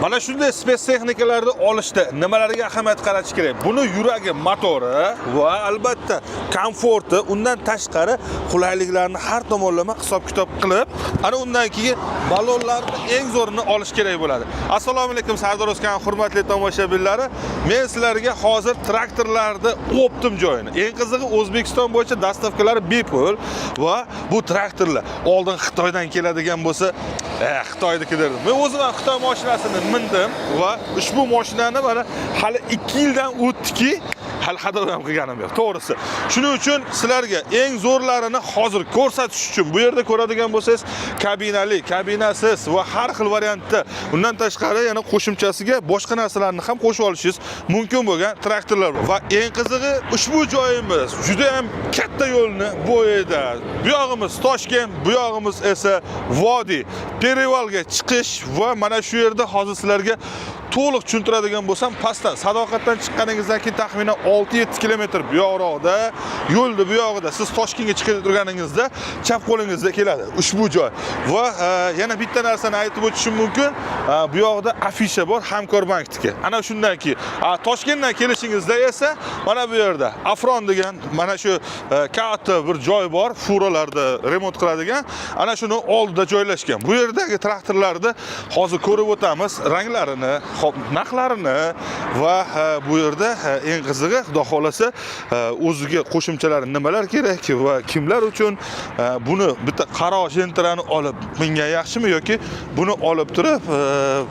Mana shunday spes texnikalarni olishda nimalarga ahamiyat qaratish kerak? Buni yuragi, motori va albatta komforti, undan tashqari qulayliklarni har tomonlama hisob-kitob qilib, ana undan keyin balonlarni eng zo'rini olish kerak bo'ladi. Assalomu alaykum Sardor O'zkan hurmatli tomoshabinlari. Men sizlarga hozir traktorlarning optim joyini, eng qizig'i O'zbekiston bo'yicha dastavkalari bepul va bu traktorlar oldin Xitoydan keladigan bo'lsa, Xitoynikidir. Men o'zim ham Xitoy mashinasini mindim va ushbu mashinani mana hali 2 yildan o'tdiki, hali hador ham qilganim yo'q, to'g'risi. Shuning uchun sizlarga eng zo'rlarini hozir ko'rsatish uchun bu yerda ko'radigan bo'lsangiz, kabinali, kabinasiz va har xil variantda, undan tashqari yana qo'shimchasiga boshqa narsalarni ham qo'shib olishingiz mumkin bo'lgan traktorlar va eng qizig'i ushbu joyimiz juda ham katta yo'lni bo'yida. Bu yog'imiz Toshkent, bu yog'imiz esa Vodiy. Perevalga chiqish va mana shu yerda hozir sizlarga to'liq tushuntiradigan bo'lsam, pastdan Sadoqatdan chiqqaningizdan keyin taxminan 6-7 kilometr bu yoqda, yo'lni bu yog'ida siz Toshkentga chiqib turganingizda chap qo'lingizda keladi ushbu joy. Va yana bitta narsani aytib o'tishim mumkin. Bu yoqda afisha bor, Hamkorbankniki. Ana shundan keyin Toshkentdan kelishingizda esa mana bu yerda Afron degan mana shu katta bir joy bor, furalarda remont qiladigan. Ana shuni oldida joylashgan. Bu yerdagi traktorlarni hozir ko'rib o'tamiz, ranglarini, narxlarini va bu yerda eng qizig'i, xudo xolasa, o'ziga qo'shimchalar nimalar kerak va kimlar uchun buni bitta qaro jentrani olib menga yaxshimi yoki buni olib turib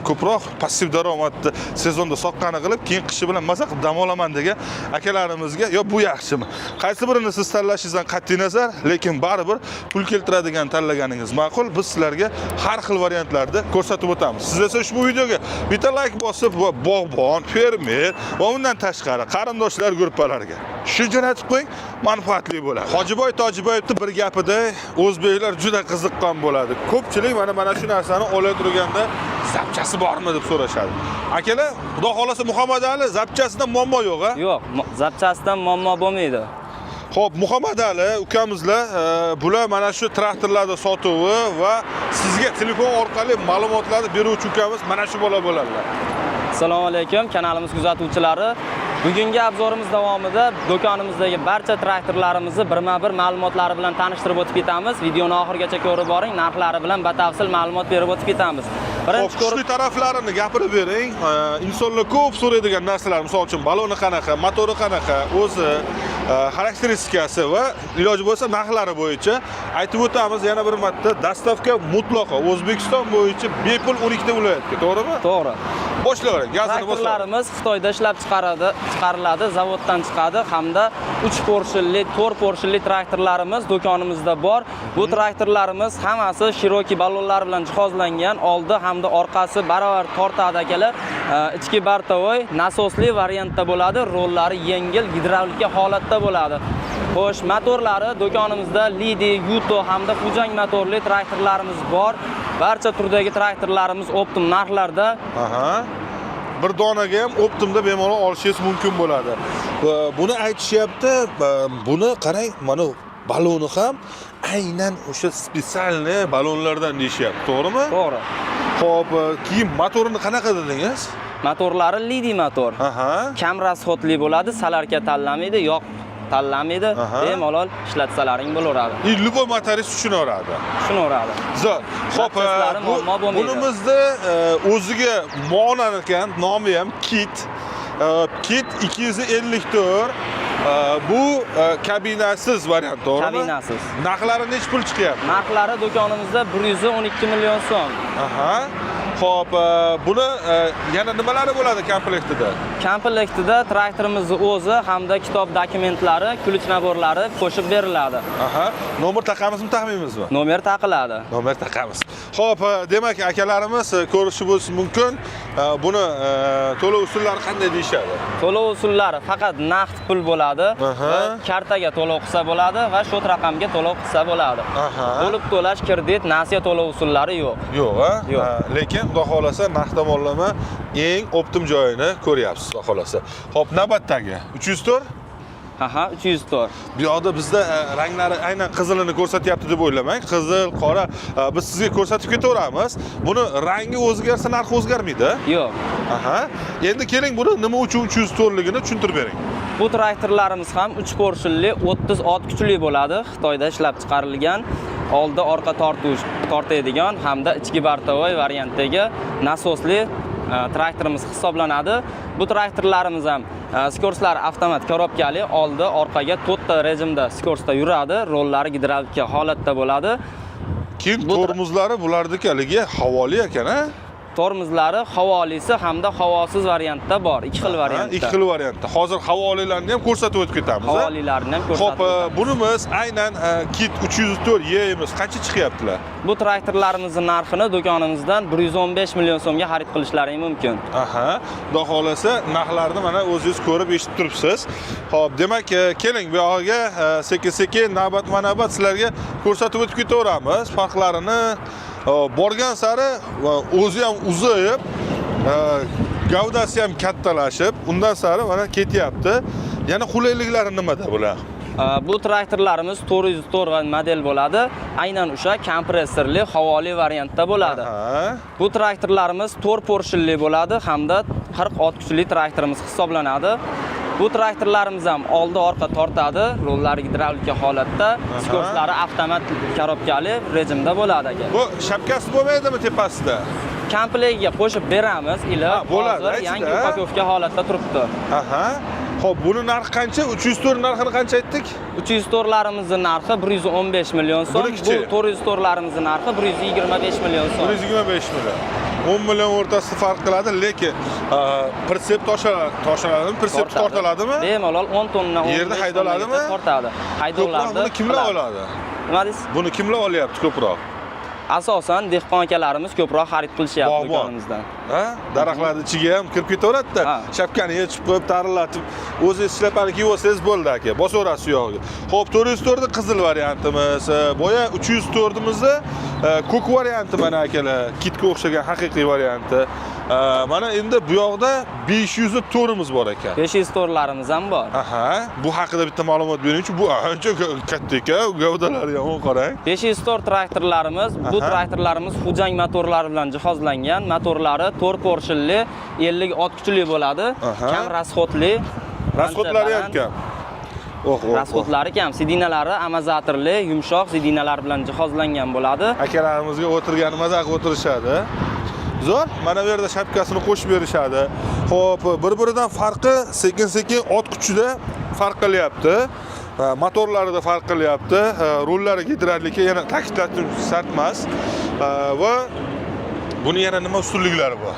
ko'proq passiv daromadni sezonda soqqani qilib, keyin qishi bilan maza qilib dam olaman degan akalarimizga yo bu yaxshimi? Qaysi birini siz tanlashingizdan qat'iy nazar, lekin baribir pul keltiradigan tanlaganingiz ma'qul. Biz sizlarga har xil variantlarda ko'rsatib o'tamiz. Siz esa ushbu videoga bitta like bosib va bog'bon, fermer va undan tashqari qarindoshlar guruhlariga shuncha qo'ying, manfaatli bo'ladi. Hojiboy Tojiboyevning bir gapida o'zbeklar juda qiziqqan bo'ladi. Ko'pchilik mana shu narsani olib turganda zapchasi bormi deb so'rashadi. Akalar, xudo xolasa Muhammad Ali zapchasidan muammo yo'q-a? Yo'q, zapchasidan muammo bo'lmaydi. Xo'p, Muhammad Ali ukamizlar bular mana shu traktorlarni sotuvi va sizga telefon orqali ma'lumotlarni beruvchi ukamiz mana shu bo'ladilar. Assalomu alaykum, kanalimiz kuzatuvchilari. Bugungi obzorimiz davomida do'konimizdagi barcha traktorlarimizni birma-bir ma'lumotlari bilan tanishtirib o'tib ketamiz. Videoni oxirigacha ko'rib boring, narxlari bilan batafsil ma'lumot berib o'tib ketamiz. Birinchi kuchli taraflarini gapirib bering. Insonlar ko'p so'raydigan narsalar, misol uchun baloni qanaqa, motori qanaqa, o'zi xarakteristikasi va iloji bo'lsa narxlari bo'yicha aytib o'tamiz. Yana bir marta, dastavka mutlaqo O'zbekiston bo'yicha bepul 12 ta viloyatga, to'g'rimi? To'g'ri. Boshlayvering, gazini boshlayvering. Traktorlarimiz Xitoyda ishlab chiqariladi, zavoddan chiqadi hamda 3 porshinli, 4 porshinli traktorlarimiz do'konimizda bor. Bu traktorlarimiz hammasi Cherokee ballonlar bilan jihozlangan, oldi hamda orqasi baravar tortadi akalar. Ichki bartavoy nasosli variantda bo'ladi, rollari yengil, gidravlika holatda bo'ladi. Xo'sh, motorlari do'konimizda Lidi, Yuto hamda Fujang motorli traktorlarimiz bor. Barcha turdagi traktorlarimiz optim narxlarda. Bir donaga ham optimda bemalol olishingiz mumkin bo'ladi. Buni aytishyapti, buni qarang, mana baloni ham aynan o'sha spesialni balonlardan deyishyapti, to'g'rimi? To'g'ri. Xo'p, keyin motorini qanaqa dedingiz? Motorlari Lidi motor. Kam rasxodli bo'ladi, salarka tanlamaydi, yo'q tanlamaydi, bemalol ishlatsalaring bo'laveradi. Любой motorist tushunaveradi. Tushunaveradi. Zo'r. Xo'p, bunimizda o'ziga monor ekan, nomi ham Kit. Kit 254. Bu kabinasiz variant, to'g'rimi? Kabinasiz. Narxlari necha pul chiqyapti? Narxlari do'konimizda 112 million so'm. Xo'p, buni yana nimalari bo'ladi komplektida? Komplektida traktorimizning o'zi hamda kitob dokumentlari, ключ naborlari qo'shib beriladi. Nomer taqamizmi, taqmaymizmi? Nomer taqiladi. Nomer taqamiz. Xo'p, demak, akalarimiz ko'rishimiz mumkin. Buni to'lov usullari qanday deyshadi? To'lov usullari faqat naqd pul bo'ladi va kartaga to'lov qilsa bo'ladi va shot raqamga to'lov qilsa bo'ladi. Bo'lib to'lash, kredit, nasiya to'lov usullari yo'q. Yo'q, lekin xudo xolasa narx tomonlama eng optim joyini ko'ryapsiz, xudo xolasa. Xo'p, navbatdagi 304 Ha, 304. Bu yoqda bizda ranglari aynan qizilini ko'rsatyapti deb o'ylamang. Qizil, qora biz sizga ko'rsatib ketaveramiz. Buni rangi o'zgarsa, narxi o'zgarmaydi? Yo'q. Aha. Endi keling buni nima uchun 304 ligini tushuntirib bering. Bu traktorlarimiz ham 3 porshinli 30 ot kuchli bo'ladi. Xitoyda ishlab chiqarilgan, oldi orqa tortadigan hamda ichki bartovoy variantdagi nasosli traktorimiz hisoblanadi. Bu traktorlarimiz ham skorslari avtomat korobkali, oldi orqaga 4 ta rejimda skorsda yuradi, rollari gidravlika holatda bo'ladi. Keyin tormozlari bularnikaligi havoli ekan-a? Tormozlari havolisi hamda havosiz variantda bor. 2 xil variantda. 2 xil variantda. Hozir havolilarni ham ko'rsatib o'tib ketamiz. Havolilarni ham ko'rsatib. Xo'p, bunimiz aynan kit 304 yemiz qancha chiqyaptilar? Bu traktorlarimizning narxini do'konimizdan 115 million so'mga xarid qilishlari mumkin. Aha, xudo xolasa narxlarni mana o'zingiz ko'rib eshitib turibsiz. Xo'p, demak, keling bu yoqqa sekin-sekin navbatma-navbat sizlarga ko'rsatib o'tib ketaveramiz. Farqlarini borgan sari o'zi ham uzayib, gavdasi ham kattalashib, undan sari mana ketyapti. Yana qulayliklari nimada bular? Bu traktorlarimiz 404 model bo'ladi. Aynan o'sha kompressorli havoli variantda bo'ladi. Bu traktorlarimiz 4 porshinli bo'ladi hamda 40 ot kuchli traktorimiz hisoblanadi. Bu traktorlarimiz ham oldi orqa tortadi, rollari gidravlika holatda, skorslari avtomat korobkali rejimda bo'ladi aka. Bu shapkasi bo'lmaydimi tepasida? Komplektga qo'shib beramiz, ila hozir yangi upakovka holatda turibdi. Aha. Xo'p, buni narxi qancha? 304 narxini qancha aytdik? 304larimizning narxi 115 million so'm. Bu 404larimizning narxi 125 million so'm. 125 million. 10 million o'rtasida farq qiladi, lekin pritsep toshaladimi? Pritsep tortiladimi? Bemalol 10 tonna yerda haydaladimi? Tortadi. Haydovlarni buni kimlar oladi? Nima deysiz? Buni kimlar olyapti ko'proq? Asosan dehqon akalarimiz ko'proq xarid qilishyapti do'konimizdan. Ha? Daraxtlarning ichiga ham kirib ketaveradi-da. Shapkani yechib qo'yib, tarilatib, o'zingiz shlapani kiyib olsangiz bo'ldi aka. Bosaverasiz u yog'iga. Xo'p, 404 da qizil variantimiz, boya 304imizda ko'k varianti mana akalar, kitga o'xshagan haqiqiy varianti. Mana endi bu yoqda 504imiz bor ekan. 504larimiz ham bor. Aha, bu haqida bitta ma'lumot beringchi. Bu ancha katta ekan, gavdalari yomon qarang. 504 traktorlarimiz, bu traktorlarimiz Fujang motorlari bilan jihozlangan. Motorlari 4 porshinli, 50 ot kuchli bo'ladi. Kam rasxodli. Rasxodlari ham kam. Rasxodlari kam, sidinalari amazatorli, yumshoq sidinalar bilan jihozlangan bo'ladi. Akalarimizga o'tirgan mazaq o'tirishadi. Zo'r, mana bu yerda shapkasini qo'shib berishadi. Xo'p, bir-biridan farqi sekin-sekin ot kuchida farq qilyapti. Motorlarida farq qilyapti. Rullari gidravlika yana ta'kidlash shart emas. Va buni yana nima ustunliklari bor?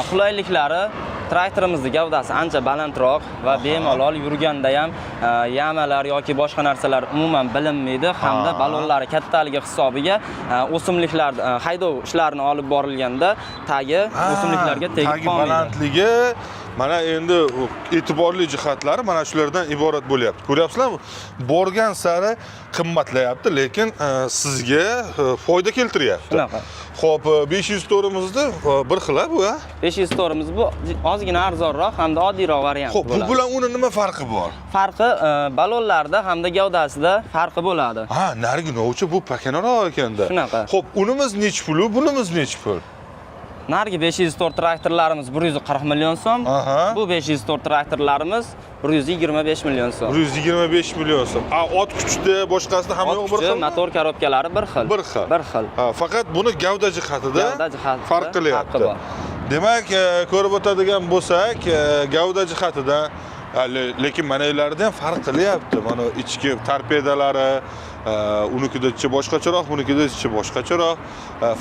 Qulayliklari traktorimizning gavdasi ancha balandroq va bemalol yurganda ham yamalar yoki boshqa narsalar umuman bilinmaydi hamda balonlari kattaligi hisobiga o'simliklar haydov ishlarini olib borilganda tagi o'simliklarga tegib qolmaydi. Tagi balandligi mana endi e'tiborli jihatlari mana shulardan iborat bo'lyapti. Ko'ryapsizlarmi? Borgan sari qimmatlayapti, lekin sizga foyda keltiryapti. Shunaqa. Xo'p, 504imizda bir xil bu, ha? 504imiz bu ozgina arzonroq hamda oddiyroq variant bo'ladi. Xo'p, bu bilan uni nima farqi bor? Farqi balonlarda hamda gavdasida farqi bo'ladi. Ha, narigi novcha bu pakanaroq ekanda. Shunaqa. Xo'p, unimiz nech pul, bunimiz nech pul? Narigi 504 traktorlarimiz 140 million so'm. Bu 504 traktorlarimiz 125 million so'm. 125 million so'm. Ot kuchda, boshqasida hamma yo'q bir xil. Motor korobkalari bir xil. Bir xil. Faqat buni gavda jihatida farq qilyapti. Demak, ko'rib o'tadigan bo'lsak, gavda jihatidan lekin mana ularda ham farq qilyapti. Mana ichki torpedalari, unikida ichi boshqacharoq, bunikida ichi boshqacharoq.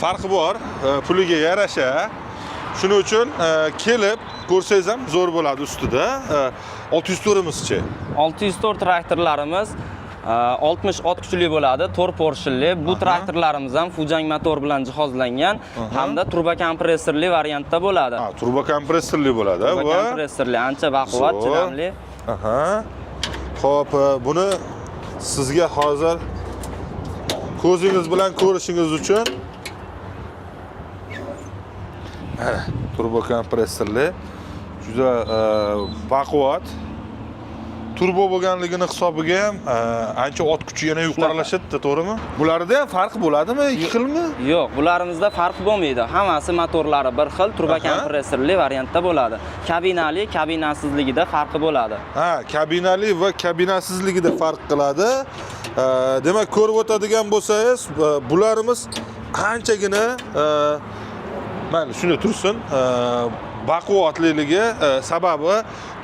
Farqi bor, puliga yarasha. Shuning uchun kelib ko'rsangiz ham zo'r bo'ladi ustida. 604imizchi. 604 traktorlarimiz 60 ot kuchli bo'ladi, 4 porshinli. Bu traktorlarimiz ham Fujang motor bilan jihozlangan hamda turbo kompressorli variantda bo'ladi. Turbo kompressorli bo'ladi va turbo kompressorli, ancha baquvvat, chidamli. Xo'p, buni sizga hozir ko'zingiz bilan ko'rishingiz uchun turbo kompressorli juda baquvvat turbo bo'lganligini hisobiga ham ancha ot kuchi yana yuqorilashadi, to'g'rimi? Bularda ham farq bo'ladimi? Ikki xilmi? Yo'q, bularimizda farq bo'lmaydi. Hammasi motorlari bir xil, turbo kompressorli variantda bo'ladi. Kabinali, kabinasizligida farqi bo'ladi. Ha, kabinali va kabinasizligida farq qiladi. Demak, ko'rib o'tadigan bo'lsangiz, bularimiz anchagina mayli, shunda tursin. Baquvvatliligi sababi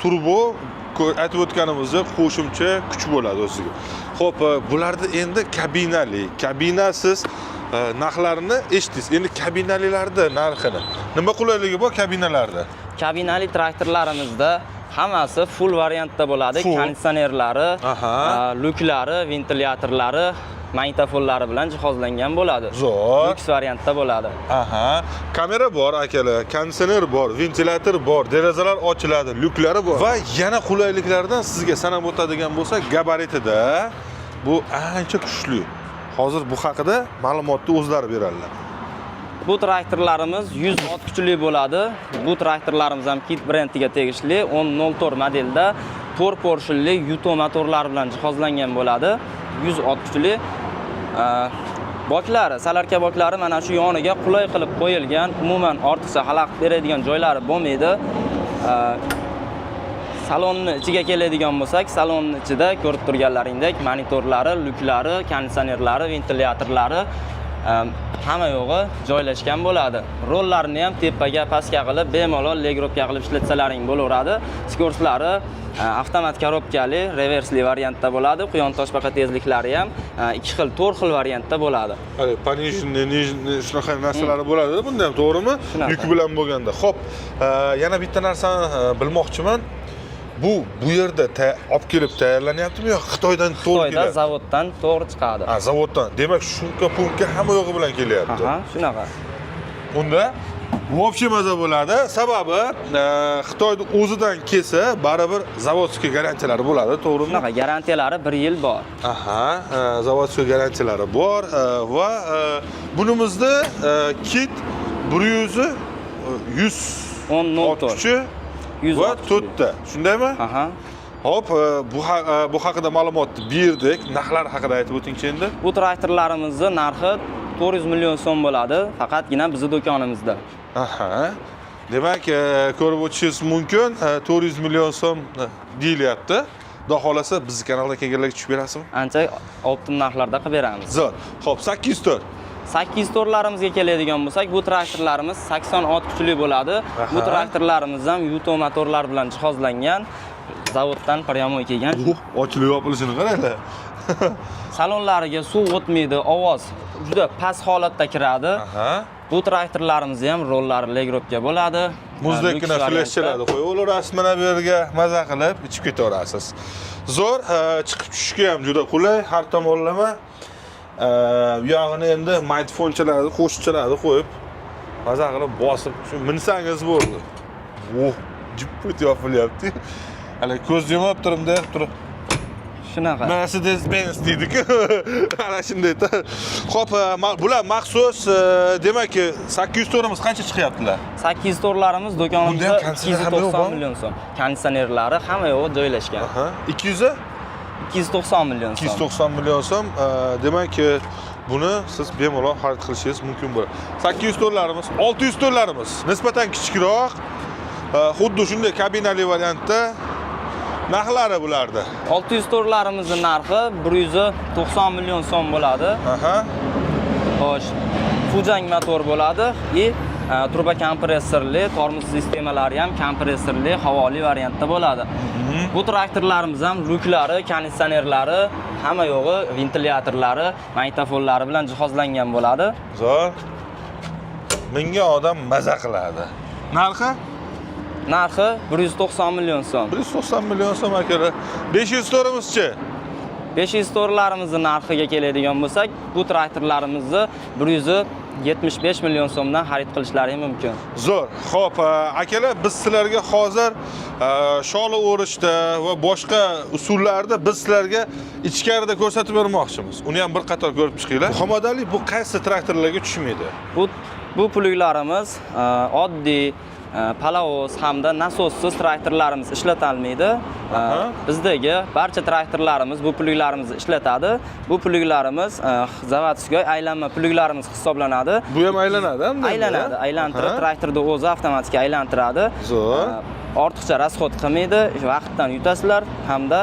turbo aytib o'tganimizdek qo'shimcha kuch bo'ladi o'ziga. Xo'p, bularda endi kabinali, kabinasiz narxlarini eshitdingiz. Endi kabinalilarda narxini nima qulayligi bor kabinalarda? Kabinali traktorlarimizda hammasi full variantda bo'ladi. Konditsionerlari, luklari, ventilyatorlari, magnitofonlari bilan jihozlangan bo'ladi. Zo'r. Luks variantda bo'ladi. Kamera bor, akalar, konditsioner bor, ventilyator bor, derazalar ochiladi, luklari bor. Va yana qulayliklardan sizga sanab o'tadigan bo'lsa, gabaritida bu ancha kuchli. Hozir bu haqida ma'lumotni o'zlari beradilar. Bu traktorlarimiz 100 ot kuchli bo'ladi. Bu traktorlarimiz ham Kit brendiga tegishli 1004 modelda 4 porshinli Yuto motorlari bilan jihozlangan bo'ladi. 100 ot kuchli. Boklari, salarka boklari mana shu yoniga qulay qilib qo'yilgan. Umuman ortiqcha xalaqit beradigan joylari bo'lmaydi. Salonni ichiga keladigan bo'lsak, salonning ichida ko'rib turganlaringdek monitorlari, luklari, konditsionerlari, ventilyatorlari hamma yo'g'i joylashgan bo'ladi. Rollarni ham tepaga, pastga qilib, bemalol legropga qilib ishlatsalaring bo'laveradi. Skorslari avtomat korobkali, reversli variantda bo'ladi. Quyon toshbaqa tezliklari ham ikki xil, 4 xil variantda bo'ladi. Hali пониженный, нижний shunaqa narsalari bo'ladi. Bunda ham to'g'rimi? Yuk bilan bo'lganda. Xo'p, yana bitta narsani bilmoqchiman. Bu yerda olib kelib tayyorlanyaptimi yo Xitoydan to'g'ri keladi? Xitoyda zavoddan to'g'ri chiqadi. Zavoddan. Demak, shunga punka hamma yo'g'i bilan kelyapti. Shunaqa. Unda вообще maza bo'ladi. Sababi Xitoyning o'zidan kelsa, baribir zavodskiy garantiyalari bo'ladi, to'g'rimi? Shunaqa garantiyalari 1 yil bor. Zavodskiy garantiyalari bor va bunimizda kit 100 va 4 ta. Shundaymi? Hop, bu haqida ma'lumotni berdik. Narxlar haqida aytib o'tingchi endi. Bu traktorlarimizning narxi 400 million so'm bo'ladi, faqatgina bizning do'konimizda. Demak, ko'rib o'tishingiz mumkin, 400 million so'm deyilyapti. Xudo xolasa bizning kanalga kelganlarga tushib berasizmi? Ancha optim narxlarda qilib beramiz. Zo'r. Xo'p, 804. 804larimizga keladigan bo'lsak, bu traktorlarimiz 80 ot kuchli bo'ladi. Bu traktorlarimiz ham Yuto motorlar bilan jihozlangan, zavoddan pryamoy kelgan. Ochilib yopilishini qaranglar. Salonlariga suv o'tmaydi, ovoz juda past holatda kiradi. Bu traktorlarimiz ham rollari legropga bo'ladi. Muzdekkina fleshchalarni qo'yib olarasiz, mana bu yerga maza qilib ichib ketaverasiz. Zo'r, chiqib tushishga ham juda qulay, har tomonlama. Bu yog'ini endi magnitofonchalarni, qo'shiqchalarni qo'yib maza qilib bosib, shu minsangiz bo'ldi. Jiput yopilyapti. Hali ko'z yumib turibdi, turib. Shunaqa. Mercedes-Benz deydi-ku. Ana shunday. Xo'p, bular maxsus, demak, 804 imiz qancha chiqyaptilar? 804larimiz do'konimizda 290 million so'm. Konditsionerlari hamma yo'g'i joylashgan. 290 million so'm. 290 million so'm. Demak, buni siz bemalol xarid qilishingiz mumkin bo'ladi. 804larimiz, 604larimiz nisbatan kichikroq. Xuddi shunday kabinali variantda. Narxlari bularda. 604larimizning narxi 190 million so'm bo'ladi. Xo'sh, Fujang motor bo'ladi. Turbo kompressorli, tormoz sistemalari ham kompressorli, havoli variantda bo'ladi. Bu traktorlarimiz ham luklari, konditsionerlari, hamma yo'g'i ventilyatorlari, magnitofonlari bilan jihozlangan bo'ladi. Zo'r. Menga odam maza qiladi. Narxi? Narxi 190 million so'm. 190 million so'm akalar. 500 500larimizning narxiga keladigan bo'lsak, bu traktorlarimizni 175 million so'mdan xarid qilishlari mumkin. Zo'r. Xo'p, akalar, biz sizlarga hozir sholi o'rishda va boshqa usullarda biz sizlarga ichkarida ko'rsatib bermoqchimiz. Uni ham bir qator ko'rib chiqinglar. Muhammadali, bu qaysi traktorlarga tushmaydi? Bu puluklarimiz oddiy palavos hamda nasossiz traktorlarimiz ishlatilmaydi. Bizdagi barcha traktorlarimiz bu plyuklarimizni ishlatadi. Bu plyuklarimiz zavodskiy aylanma plyuklarimiz hisoblanadi. Bu ham aylanadi, hamda? Aylanadi, aylantirib traktorda o'zi avtomatik aylantiradi. Zo'r. Ortiqcha rasxod qilmaydi, vaqtdan yutasizlar hamda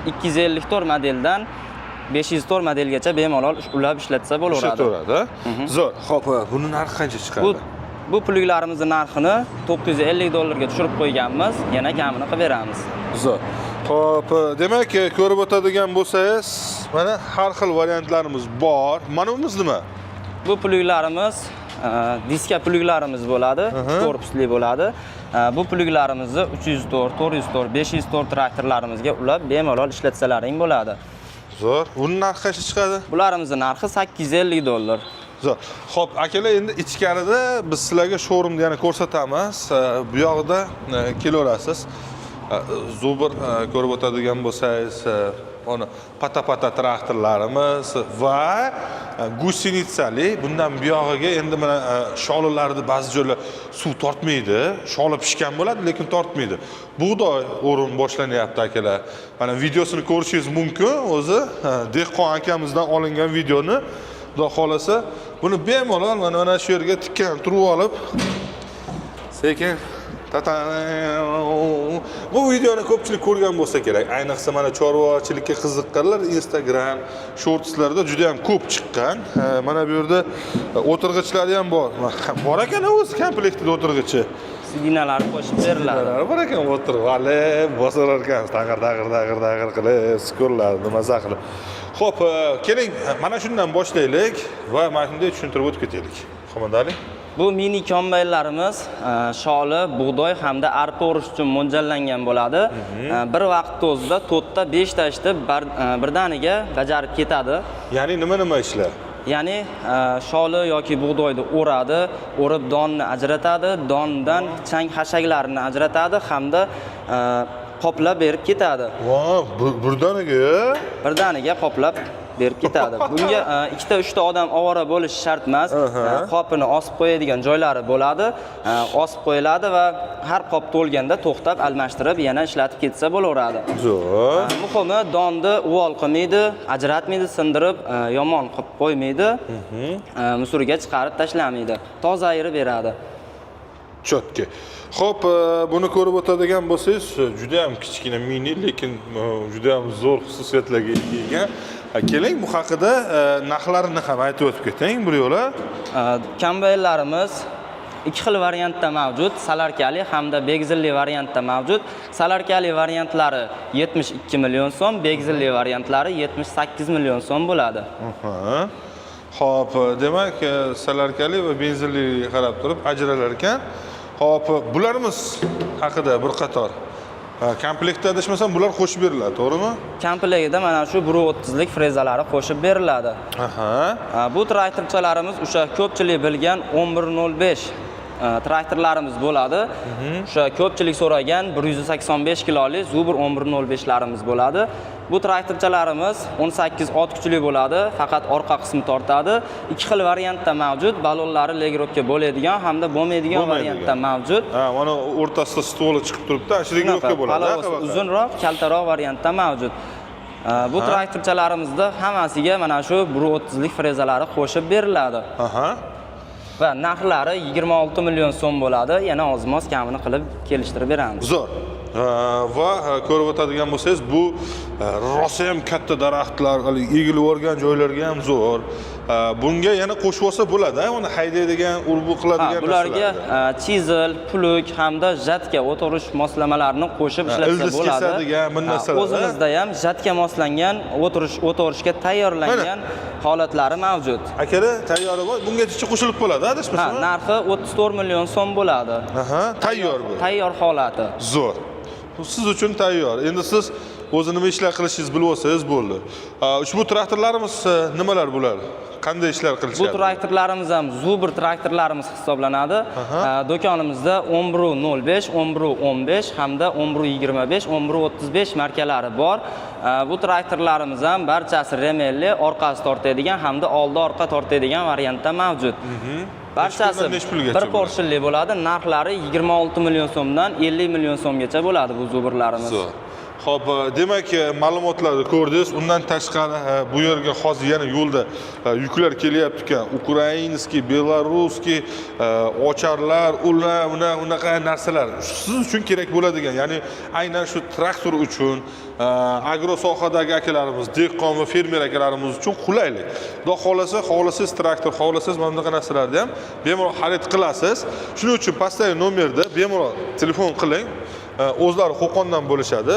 254 modeldan 504 modelgacha bemalol ulab ishlatsa bo'laveradi. Ishlataveradi. Zo'r. Xo'p, buni narxi qancha chiqadi? Bu plyuklarimizni narxini $950 tushirib qo'yganmiz, yana kamini qilib beramiz. Zo'r. Xo'p, demak, ko'rib o'tadigan bo'lsangiz, mana har xil variantlarimiz bor. Mana buni nima? Bu plyuklarimiz diska plyuklarimiz bo'ladi, korpusli bo'ladi. Bu plyuklarimizni 304, 404, 504 traktorlarimizga ulab bemalol ishlatsalaring bo'ladi. Zo'r. Buning narxi qancha chiqadi? Bularimizni narxi $850. Zo'r. Xo'p, akalar, endi ichkarida biz sizlarga showroomda yana ko'rsatamiz. Bu yoqda kelaverasiz. Zubr ko'rib o'tadigan bo'lsangiz, ona pata traktorlarimiz va gusinitsali. Bundan buyog'iga endi mana sholalarni ba'zi joylar suv tortmaydi. Shola pishgan bo'ladi, lekin tortmaydi. Bug'doy o'rin boshlanyapti akalar. Mana videosini ko'rishingiz mumkin. O'zi dehqon akamizdan olingan videoni, xudo xolasa, buni bemalol mana shu yerga tikkan turib olib, sekin bu videoni ko'pchilik ko'rgan bo'lsa kerak. Ayniqsa mana chorvachilikka qiziqqanlar Instagram shortslarda juda ham ko'p chiqqan. Mana bu yerda o'tirg'ichlari ham bor. Bor ekan o'zi komplektida o'tirg'ichi. Sidinalar qo'shib beriladi. Bor ekan o'tirg'ali, bosarar ekan, tag'ir qilib, skorlarni maza qilib. Xo'p, keling, mana shundan boshlaylik va mana shunday tushuntirib o'tib ketaylik. Xonadali. Bu mini kombaynlarimiz sholi, bug'doy hamda arpa o'rish uchun mo'ljallangan bo'ladi. Bir vaqt o'zida 4 ta 5 ta ishni birdaniga bajarib ketadi. Ya'ni nima ishlar? Ya'ni sholi yoki bug'doyni o'radi, o'rib donni ajratadi, dondan chang hashaklarini ajratadi hamda qoplab berib ketadi. Voh, birdaniga qoplab berib ketadi. Bunga 2-3 ta odam ovora bo'lishi shart emas. Qopini osib qo'yadigan joylari bo'ladi. Osib qo'yiladi va har qop to'lganda to'xtab almashtirib yana ishlatib ketsa bo'laveradi. Zo'r. Muhimi, donni uvol qilmaydi, ajratmaydi, sindirib, yomon qilib qo'ymaydi. Musurga chiqarib tashlamaydi. Toza ayirib beradi. Chotki. Xo'p, buni ko'rib o'tadigan bo'lsangiz, juda ham kichkina mini, lekin juda ham zo'r xususiyatlarga ega. Keling, bu haqida narxlarini ham aytib o'tib keting bir yo'la. Kombaynlarimiz ikki xil variantda mavjud, salarkali hamda begzilli variantda mavjud. Salarkali variantlari 72 million so'm, begzilli variantlari 78 million so'm bo'ladi. Xo'p, demak, salarkali va benzinliga qarab turib ajralar ekan. Xo'p, bularimiz haqida bir qator komplektda adashmasam bular qo'shib beriladi, to'g'rimi? Komplektda mana shu 130 lik frezalari qo'shib beriladi. Bu traktorchalarimiz o'sha ko'pchilik bilgan 1105 traktorlarimiz bo'ladi. O'sha ko'pchilik so'ragan 185 kiloli Zubr 1105larimiz bo'ladi. Bu traktorchalarimiz 18 ot kuchli bo'ladi, faqat orqa qismi tortadi. Ikki xil variantda mavjud, balonlari legirovka bo'ladigan hamda bo'lmaydigan variantda mavjud. Mana o'rtasida stoli chiqib turibdi, legirovka bo'ladi. Uzunroq, kaltaroq variantda mavjud. Bu traktorchalarimizda hammasiga mana shu 130 lik frezalari qo'shib beriladi. Va narxlari 26 million so'm bo'ladi. Yana oz-moz kamini qilib kelishtirib beramiz. Zo'r. Va ko'rib o'tadigan bo'lsangiz, bu rosa ham katta daraxtlar, egilib o'rgan joylarga ham zo'r. Bunga yana qo'shib olsa bo'ladi, uni haydaydigan, urbu qiladigan narsalar. Bularga chisel, plug hamda jatka o'tirish moslamalarini qo'shib ishlatsa bo'ladi. Kesadigan bu narsalar. O'zimizda ham jatka moslangan, o'tirishga tayyorlangan holatlari mavjud. Akalar, tayyori bor. Bungacha qo'shilib bo'ladi, adashmasam. Narxi 34 million so'm bo'ladi. Tayyor bu. Tayyor holati. Zo'r. Siz uchun tayyor. Endi siz o'zi nima ishlar qilishingiz bilib olsangiz bo'ldi. Ushbu traktorlarimiz nimalar bular? Qanday ishlar qilishadi? Bu traktorlarimiz ham Zubr traktorlarimiz hisoblanadi. Do'konimizda 1105, 1115 hamda 1125, 1135 markalari bor. Bu traktorlarimiz ham barchasi remelli, orqasi tortadigan hamda oldi orqa tortadigan variantda mavjud. Barchasi necha pulgacha bir bo'ladi? portionli bo'ladi. Narxlari 26 million so'mdan 50 million so'mgacha bo'ladi bu zo'burlarimiz. Xo'p, demak, ma'lumotlarni ko'rdingiz. Undan tashqari bu yerga hozir yana yo'lda yuklar kelyapti ekan. Ukrainskiy, beloruskiy ocharlar, unaqa narsalar siz uchun kerak bo'ladigan, ya'ni aynan shu traktor uchun, agro sohadagi akalarimiz, dehqon va fermer akalarimiz uchun qulaylik. Xudo xolasa, xohlasangiz traktor, xohlasangiz mana bunaqa narsalarni ham bemalol xarid qilasiz. Shuning uchun pastdagi nomerda bemalol telefon qiling. O'zlari Qo'qondan bo'lishadi.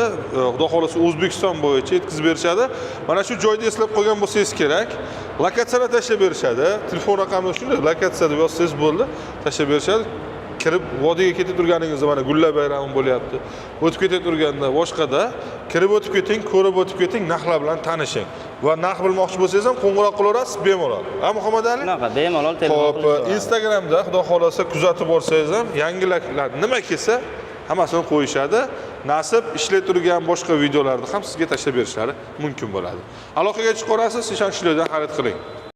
Xudo xolasa O'zbekiston bo'yicha yetkazib berishadi. Mana shu joyda eslab qo'ygan bo'lsangiz kerak. Lokatsiyani tashlab berishadi. Telefon raqamini shunday lokatsiyada yozsangiz bo'ldi, tashlab berishadi. Kirib vodiyga ketib turganingizda mana gullar bayrami bo'lyapti. O'tib ketib turganda boshqada kirib o'tib keting, ko'rib o'tib keting, narxlar bilan tanishing. Va narx bilmoqchi bo'lsangiz ham qo'ng'iroq qilaverasiz bemalol. Muhammad Ali? Shunaqa bemalol telefon Xo'p, qilish. Instagramda xudo xolasa kuzatib borsangiz ham yangiliklar nima kelsa hammasini qo'yishadi. Nasib ishlab turgan boshqa videolarni ham sizga tashlab berishlari mumkin bo'ladi. Aloqaga chiqarasiz, ishonchlilardan xarid qiling.